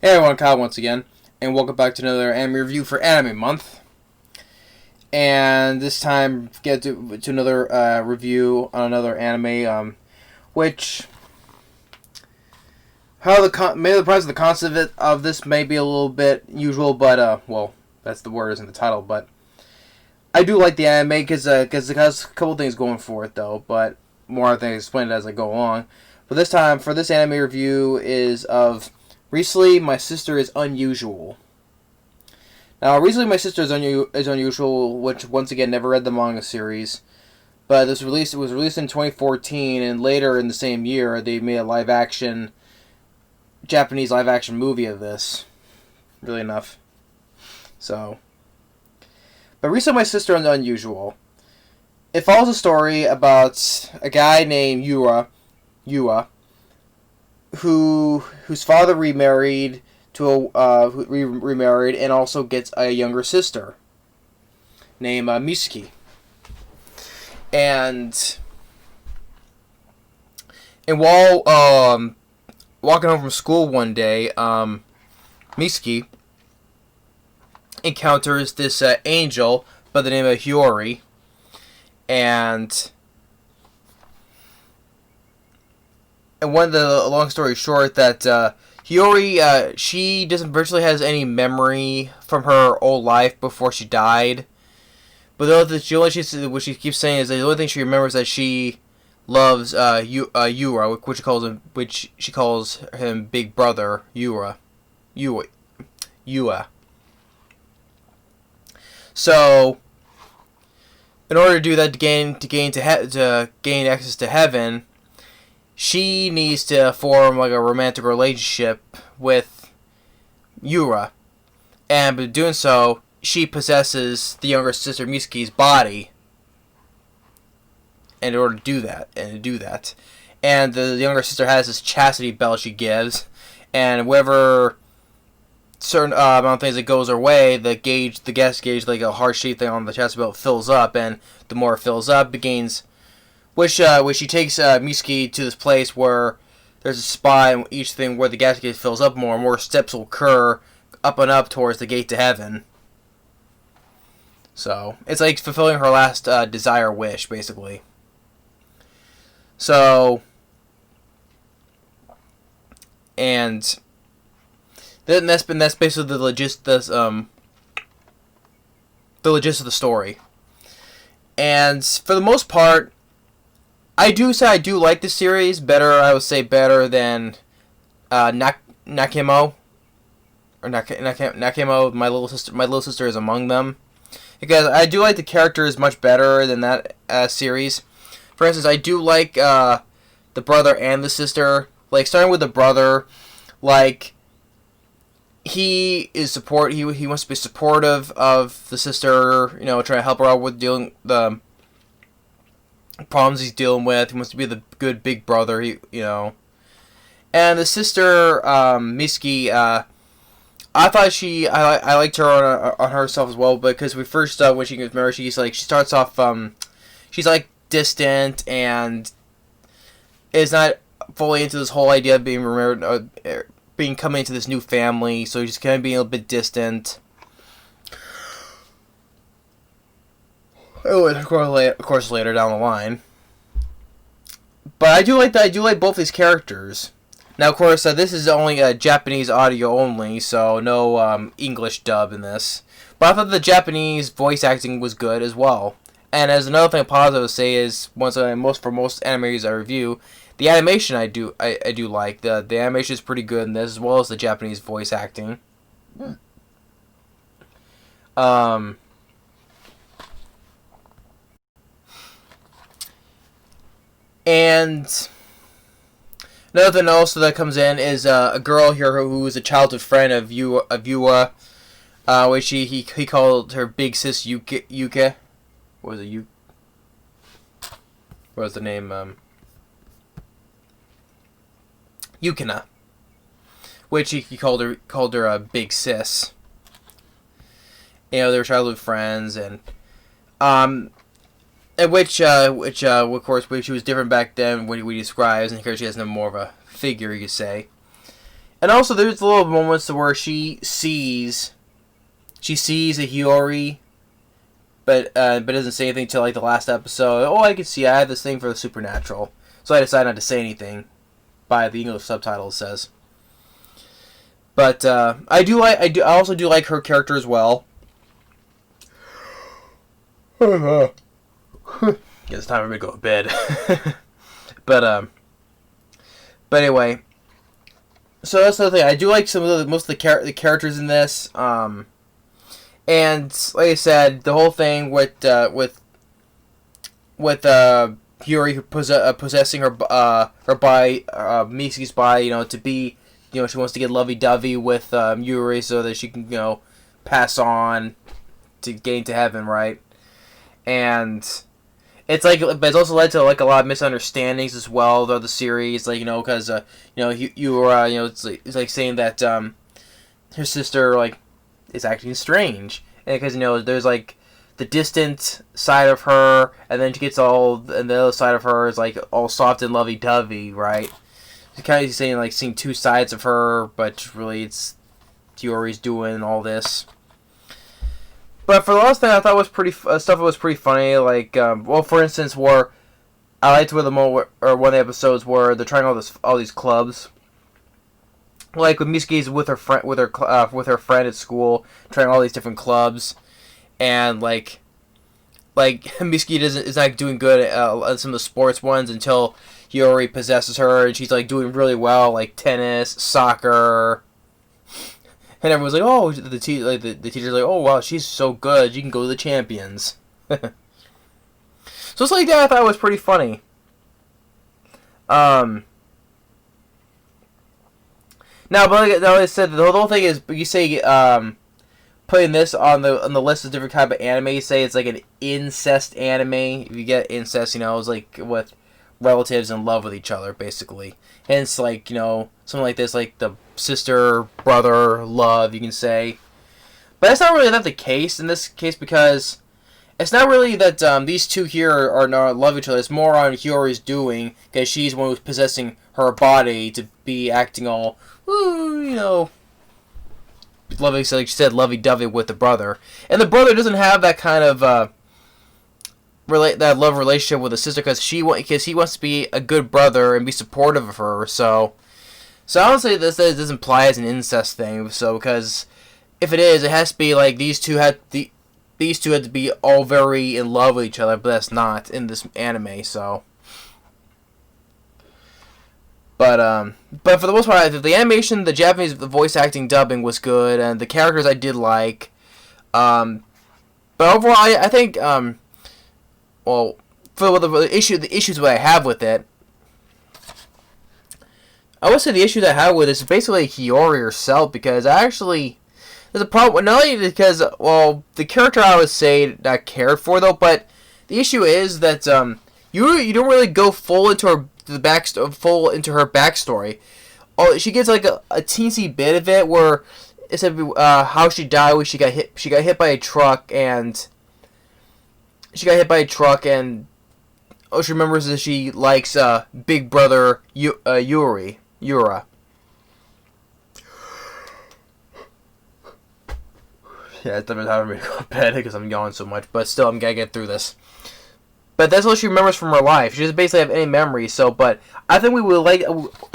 Hey everyone, Kyle once again, and welcome back to another anime review for Anime Month. And this time, get to another review on another anime, which maybe the price of the concept of this may be a little bit usual, but well, that's the word isn't the title, but I do like the anime because it has a couple things going for it though, but more I think explain it as I go along. But this time, for this anime review is of Recently My Sister is Unusual. Now, Recently My Sister is Unusual, which once again never read the manga series, but it was released in 2014, and later in the same year they made a Japanese live action movie of this. Really enough. So, but Recently My Sister is Unusual. It follows a story about a guy named Yua, whose father remarried remarried and also gets a younger sister named Misuki. And while walking home from school one day, Misuki encounters this angel by the name of Hiyori, and one of the long story short that Hiyori, she doesn't virtually has any memory from her old life before she died. But what she keeps saying is that the only thing she remembers is that she loves Yura, which she calls him Big Brother Yua. So, in order to do that, to gain access to heaven, she needs to form like a romantic relationship with Yura, and by doing so, she possesses the younger sister Misuki's body. In order to do that, and the younger sister has this chastity belt she gives, and whenever certain amount of things that goes her way, the gas gauge, like a heart shaped thing on the chastity belt, fills up, and the more it fills up, it gains. Which she takes Misuki to this place where there's a spot in each thing where the gas gauge fills up more and more steps will occur up and up towards the gate to heaven. So, it's like fulfilling her last desire wish, basically. So, and that's basically the gist of the story. And for the most part, I do like this series better. I would say better than Nakemo or Nakemo. My little sister is among them, because I do like the characters much better than that series. For instance, I do like the brother and the sister. Like, starting with the brother, like, he wants to be supportive of the sister. Trying to help her out with dealing the problems he's dealing with. He wants to be the good big brother. And the sister, Misuki, I thought I liked her on herself as well, because when she gets married, she starts off, she's like distant and is not fully into this whole idea of being married, coming into this new family, so she's kind of being a little bit distant. Oh, of course, later down the line. But I do like both these characters. Now, of course, this is only Japanese audio only, so no English dub in this. But I thought the Japanese voice acting was good as well. And as another thing positive to say is, for most animes I review, the animation I do like. The animation is pretty good in this, as well as the Japanese voice acting. And another thing also that comes in is a girl here who is a childhood friend of Yua, which he called her big sis Yuka. What was it? What was the name? Yukina, which he called her a big sis. They were childhood friends, and which of course, she was different back then when we describes, and here she has no more of a figure, you could say. And also, there's little moments where she sees a Hiyori, but doesn't say anything till like the last episode. Oh, I can see I have this thing for the supernatural, so I decided not to say anything. By the English subtitle, it says. But I also do like her character as well. Guess it's time for me to go to bed. but anyway, so that's the thing. I do like most of the characters in this. And like I said, the whole thing with Yuri possessing her body, Miski's body, to be, she wants to get lovey-dovey with Yuri so that she can, pass on to getting to heaven, right? And it's like, but it's also led to like a lot of misunderstandings as well throughout the series, like, because Yuri, it's like saying that her sister like is acting strange, and because there's like the distant side of her, and then she gets and the other side of her is like all soft and lovey-dovey, right? She's kind of saying like seeing two sides of her, but really it's Yuri's doing all this. But for the last thing, I thought was stuff that was pretty funny. Like, for instance, where I liked one of the episodes where they're trying all these clubs. Like when Miski's with her friend at school, trying all these different clubs. And like Miski is not doing good at some of the sports ones until Hiyori possesses her, and she's like doing really well, like tennis, soccer, and everyone's like, oh, the teacher's like, oh wow, she's so good, you can go to the champions. So it's like that. I thought it was pretty funny. Now, but like I said, the whole thing is, you say putting this on the list of different type of anime, you say it's like an incest anime. If you get incest, it's like with relatives in love with each other, basically. Hence, like, something like this, like the sister brother love, you can say. But that's not really the case in this case, because it's not really that these two here are not love each other. It's more on Hiyori's doing, because she's the one who's possessing her body to be acting all, like she said, lovey-dovey with the brother, and the brother doesn't have that kind of that love relationship with the sister, because he wants to be a good brother and be supportive of her. So I don't say this doesn't imply as an incest thing. So because if it is, it has to be like these two had to be all very in love with each other, but that's not in this anime. So. But for the most part, the animation, the Japanese, the voice acting, dubbing was good, and the characters I did like. But overall, I think, for the issues that I have with it, I would say the issue that I have with it is basically Hiyori herself, because there's a problem, not only because, the character I would say not cared for, though, but the issue is that, you don't really go full into her backstory. Oh, she gets like a teensy bit of it where it said how she died when she got hit by a truck, and she remembers that she likes big brother Yura. Yeah, it's definitely time for me to go to bed because I'm yawning so much, but still, I'm gonna get through this. But that's what she remembers from her life. She doesn't basically have any memories. So, but I think I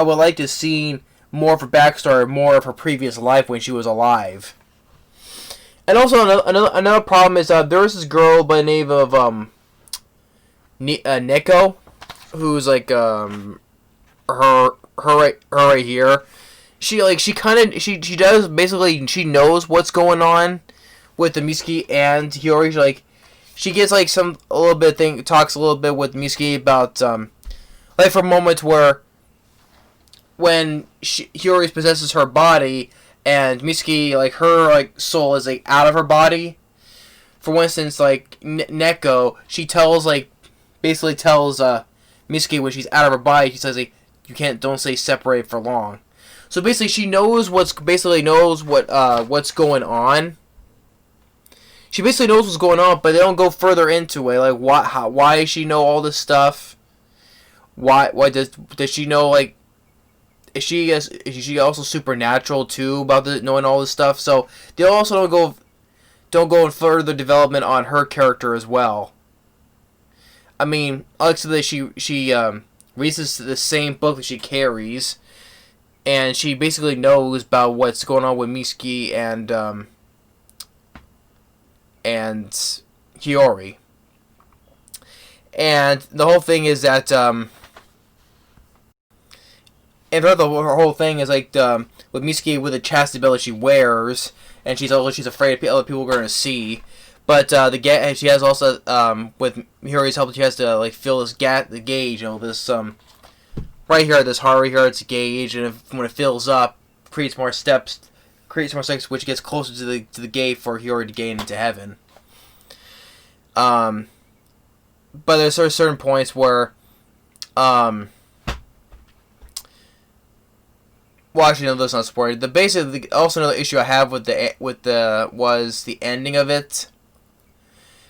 would like to see more of her backstory, more of her previous life when she was alive. And also another problem is there was this girl by the name of Neko, who's like her right here. She does basically, she knows what's going on with the Miski and Hiyori. She gets like talks a little bit with Miski about for a moment where when Hiyori possesses her body and Miski, like, her like soul is like out of her body. For instance, like Neko, she basically tells Miski when she's out of her body, she says like, don't stay separated for long. So basically, she knows what's going on. She basically knows what's going on, but they don't go further into it. Like, why does she know all this stuff? Why does she know, like, she also supernatural too about knowing all this stuff. So they also don't go in further development on her character as well. I mean, Alexa, she reads the same book that she carries, and she basically knows about what's going on with Mitsuki and Hiyori. And the whole thing is that and her whole thing is like with Mitsuki with the chastity belt she wears, and she's afraid other people are going to see. But she has also with Hiyori's help, she has to like fill the gauge, this right here, this heart right here, it's a gauge, and when it fills up, creates more steps, which gets closer to the gate for Hiyori to gain into heaven. But there's certain points where well, actually, no, that's not supported. Also another issue I have was the ending of it,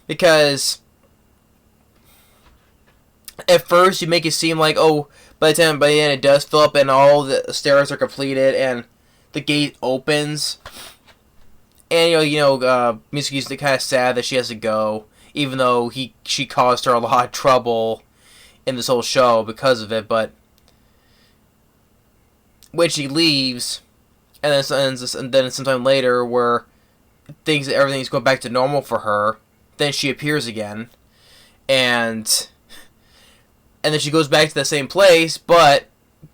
because at first you make it seem like, oh, by the end it does fill up and all the stairs are completed and the gate opens, and Mitsuki's kind of sad that she has to go, even though she caused her a lot of trouble in this whole show because of it, but when she leaves, and then sometime later where everything's going back to normal for her, then she appears again, and then she goes back to the same place, but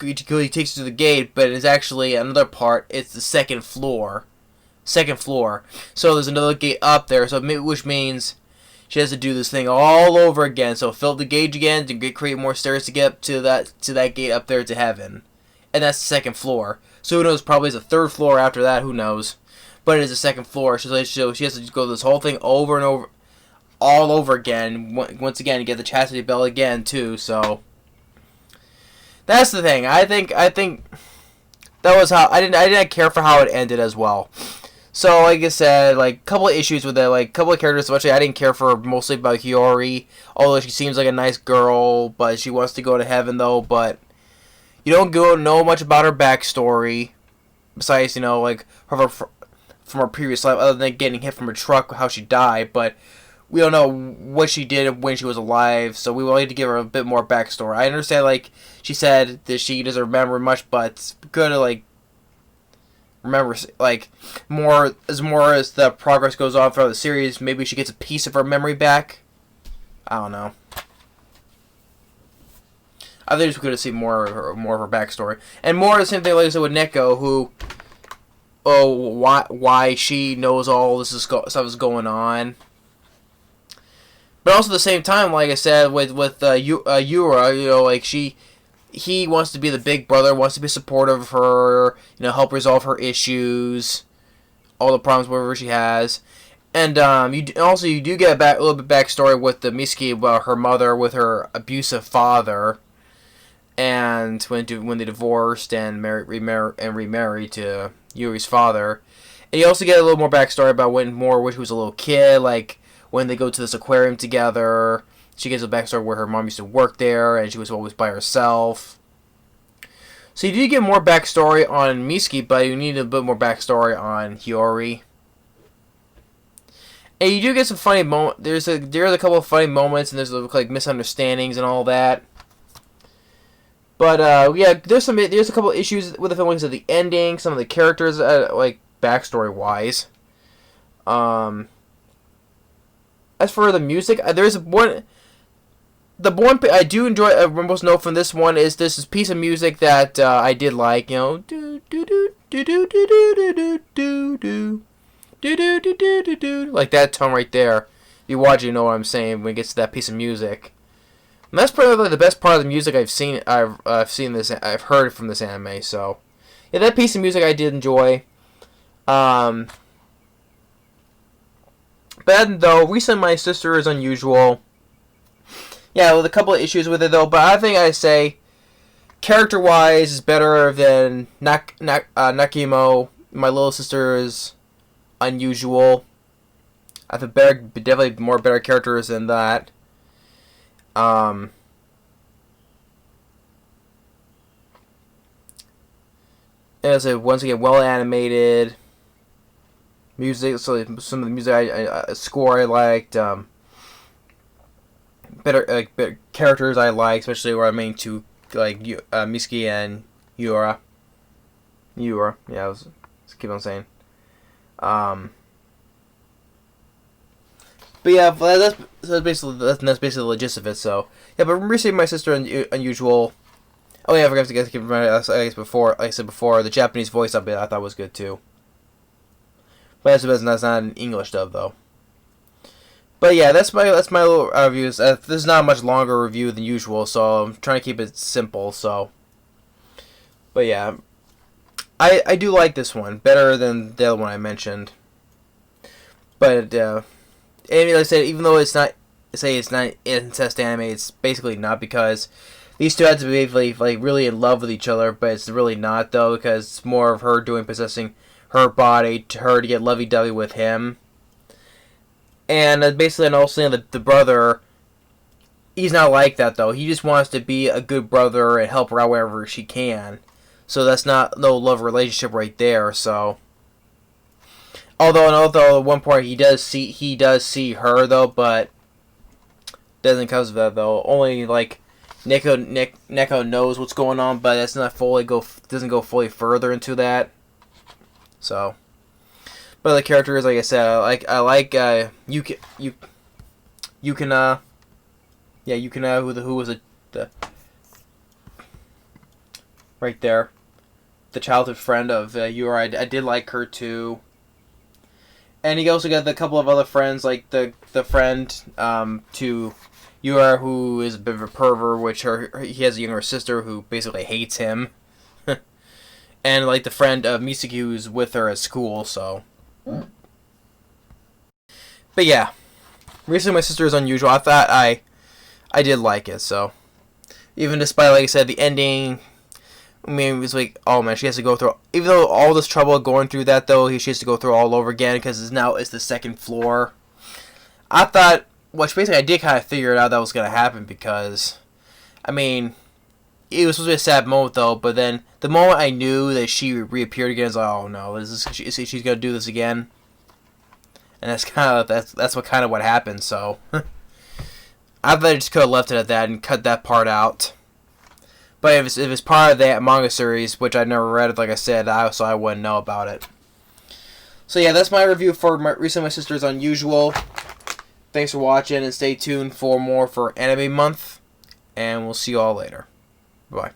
he takes her to the gate, but it's actually another part. It's the second floor. So there's another gate up there, which means she has to do this thing all over again. So fill the gauge again to create more stairs to get up to that gate up there to heaven. And that's the second floor. So who knows, probably it's a third floor after that, who knows. But it is the second floor, so she has to go this whole thing over and over, all over again, once again, to get the chastity belt again, too, so. That's the thing. I think that was how, I didn't care for how it ended as well. So, like I said, like, a couple of issues with it, like, a couple of characters, especially I didn't care for mostly about Hiyori, although she seems like a nice girl, but she wants to go to heaven, though, but you don't know much about her backstory, besides, like, from her previous life, other than getting hit from a truck, how she died, but we don't know what she did when she was alive, so we will need to give her a bit more backstory. I understand, like, she said that she doesn't remember much, but it's good to, like, remember, like, more as the progress goes on throughout the series, maybe she gets a piece of her memory back. I don't know. I think we could have seen more of her backstory, and more of the same thing like I said with Neko, who, why she knows all this stuff is going on, but also at the same time, like I said with Yura, like he wants to be the big brother, wants to be supportive of her, help resolve her issues, all the problems whatever she has. And you do get a little bit backstory with the Mitsuki about her mother with her abusive father, and when they divorced and remarried to Yuri's father. And you also get a little more backstory about when she was a little kid, like when they go to this aquarium together. She gets a backstory where her mom used to work there and she was always by herself. So you do get more backstory on Mitsuki, but you need a bit more backstory on Hiyori. And you do get some funny moments. There's a couple of funny moments, and there's like misunderstandings and all that. But yeah, there's a couple of issues with the film, like I said, the ending, some of the characters, like backstory wise. As for the music, there's one. The one I do enjoy, most note from this one is this piece of music that I did like, do do do do do do do do do do. Like that tone right there. If you watch, you know what I'm saying when it gets to that piece of music. And that's probably the best part of the music I've seen. I've heard from this anime. So, yeah, that piece of music I did enjoy. But though, Recent My Sister is unusual. Yeah, with a couple of issues with it though. But I think I say, character-wise, is better than Nakimo. My Little Sister is unusual. I have definitely better characters than that. And as I said, once again, well animated music. So some of the music score I liked. Better characters I like, especially where I main two like Miski and Yura. Yeah, I was keep on saying. But yeah, that's basically the gist of it. So yeah, but recently my sister unusual. Oh yeah, I forgot to keep reminding. I guess before, like I said before, the Japanese voice of it I thought was good too. But that's not an English dub though. But yeah, that's my little reviews. This is not a much longer review than usual, so I'm trying to keep it simple. So, but yeah, I do like this one better than the other one I mentioned. But and like I said, even though it's not incest anime, it's basically not, because these two had to be like really in love with each other, but it's really not though, because it's more of her possessing her body to her to get lovey-dovey with him. And basically, and also the brother, he's not like that though. He just wants to be a good brother and help her out wherever she can. So that's no love relationship right there. So, although at one point he does see her though, but doesn't cause of that though. Only like Neko knows what's going on, but that's not doesn't go fully further into that. So. But the characters, like I said, I like Yukina, who was the right there, the childhood friend of Yura. I did like her too. And he also got a couple of other friends, like the friend to Yura, who is a bit of a pervert, which he has a younger sister who basically hates him, and like the friend of Misaki, who's with her at school. So. But yeah, recently my sister is unusual. I thought I did like it. So even despite, like I said, the ending, I mean, it was like, oh man, she has to go through, even though all this trouble going through that though, she has to go through all over again because it's the second floor. I thought, which basically I did kind of figure it out that was gonna happen, because I mean, it was supposed to be a sad moment though, but then the moment I knew that she reappeared again, I was like, oh no, she's gonna do this again, and that's what happened. So I thought I just could have left it at that and cut that part out. But if it's part of that manga series, which I never read, like I said, so I wouldn't know about it. So yeah, that's my review for recently my sister's Unusual. Thanks for watching, and stay tuned for more for Anime Month, and we'll see you all later. Bye.